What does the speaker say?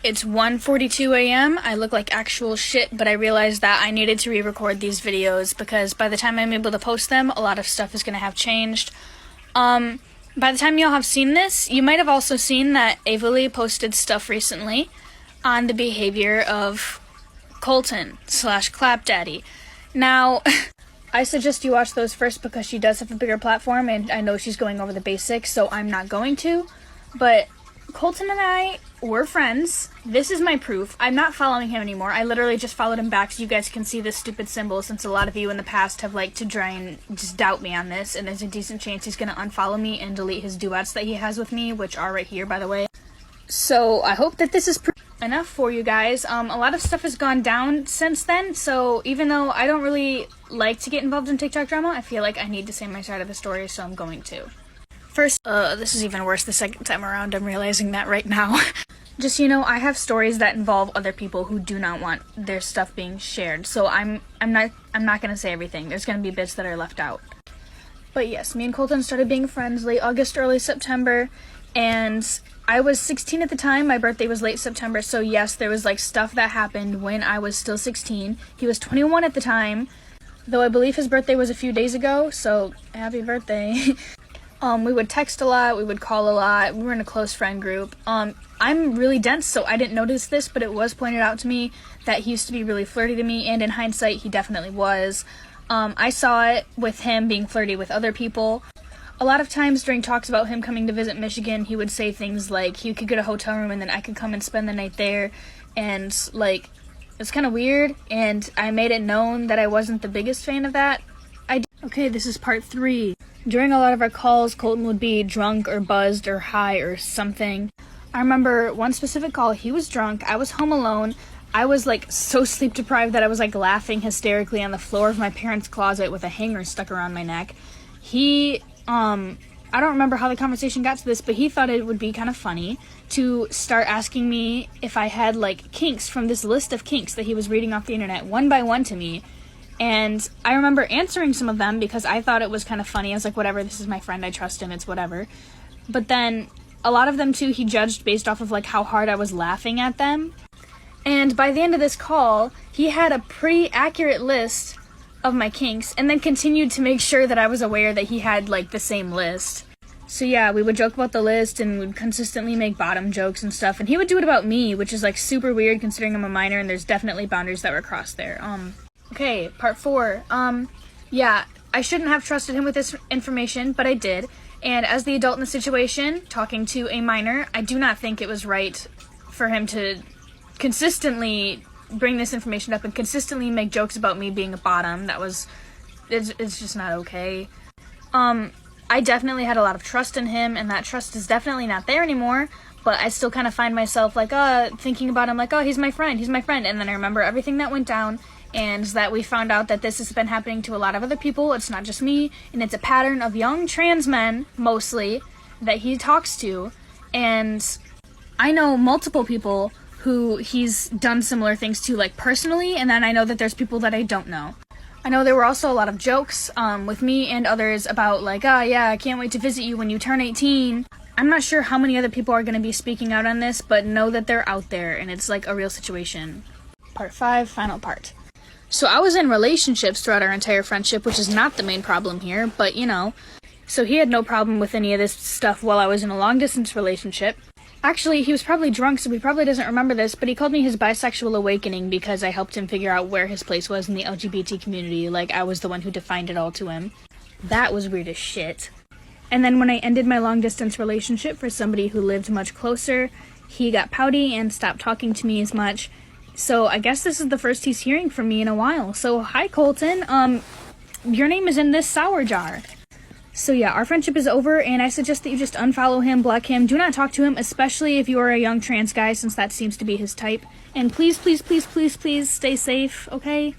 It's 1:42 a.m. I look like actual shit, but I realized that I needed to re-record these videos because by the time I'm able to post them, a lot of stuff is going to have changed. By the time y'all have seen this, you might have also seen that Avalee posted stuff recently on the behavior of Colton/clapdaddy. Now, I suggest you watch those first because she does have a bigger platform and I know she's going over the basics, so I'm not going to. But Colton and I were friends. This is my proof. I'm not following him anymore. I literally just followed him back so you guys can see this stupid symbol, since a lot of you in the past have liked to try and just doubt me on this, and there's a decent chance he's going to unfollow me and delete his duets that he has with me, which are right here, by the way. So I hope that this is enough for you guys. A lot of stuff has gone down since then, so even though I don't really like to get involved in TikTok drama, I feel like I need to say my side of the story, so I'm going to. First, this is even worse the second time around. I'm realizing that right now. Just, you know, I have stories that involve other people who do not want their stuff being shared, so I'm not gonna say everything. There's gonna be bits that are left out. But yes, me and Colton started being friends late August, early September, and I was 16 at the time. My birthday was late September, so yes, there was like stuff that happened when I was still 16. He was 21 at the time, though I believe his birthday was a few days ago, so happy birthday. We would text a lot, we would call a lot, we were in a close friend group. I'm really dense, so I didn't notice this, but it was pointed out to me that he used to be really flirty to me, and in hindsight, he definitely was. I saw it with him being flirty with other people. A lot of times during talks about him coming to visit Michigan, he would say things like he could get a hotel room and then I could come and spend the night there, and like, it's kind of weird, and I made it known that I wasn't the biggest fan of that. Okay, this is part 3. During a lot of our calls, Colton would be drunk or buzzed or high or something. I remember one specific call, he was drunk, I was home alone, I was like so sleep deprived that I was like laughing hysterically on the floor of my parents' closet with a hanger stuck around my neck. He, I don't remember how the conversation got to this, but he thought it would be kind of funny to start asking me if I had like kinks from this list of kinks that he was reading off the internet one by one to me. And I remember answering some of them because I thought it was kind of funny. I was like, whatever, this is my friend, I trust him, it's whatever. But then a lot of them too, he judged based off of like how hard I was laughing at them. And by the end of this call, he had a pretty accurate list of my kinks and then continued to make sure that I was aware that he had like the same list. So yeah, we would joke about the list and would consistently make bottom jokes and stuff. And he would do it about me, which is like super weird considering I'm a minor and there's definitely boundaries that were crossed there. Okay, part 4. Yeah, I shouldn't have trusted him with this information, but I did. And as the adult in the situation, talking to a minor, I do not think it was right for him to consistently bring this information up and consistently make jokes about me being a bottom. It's just not okay. I definitely had a lot of trust in him, and that trust is definitely not there anymore, but I still kind of find myself like, thinking about him like, oh, he's my friend, and then I remember everything that went down, and that we found out that this has been happening to a lot of other people. It's not just me, and it's a pattern of young trans men, mostly, that he talks to, and I know multiple people who he's done similar things to, like, personally, and then I know that there's people that I don't know. I know there were also a lot of jokes, with me and others about, like, yeah, I can't wait to visit you when you turn 18. I'm not sure how many other people are going to be speaking out on this, but know that they're out there, and it's, like, a real situation. Part 5, final part. So I was in relationships throughout our entire friendship, which is not the main problem here, but you know. So he had no problem with any of this stuff while I was in a long-distance relationship. Actually, he was probably drunk, so he probably doesn't remember this, but he called me his bisexual awakening because I helped him figure out where his place was in the LGBT community, like I was the one who defined it all to him. That was weird as shit. And then when I ended my long-distance relationship for somebody who lived much closer, he got pouty and stopped talking to me as much. So I guess this is the first he's hearing from me in a while. So hi Colton, your name is in this sour jar. So yeah, our friendship is over, and I suggest that you just unfollow him, block him, do not talk to him, especially if you are a young trans guy, since that seems to be his type. And please, please, please, please, please stay safe, okay?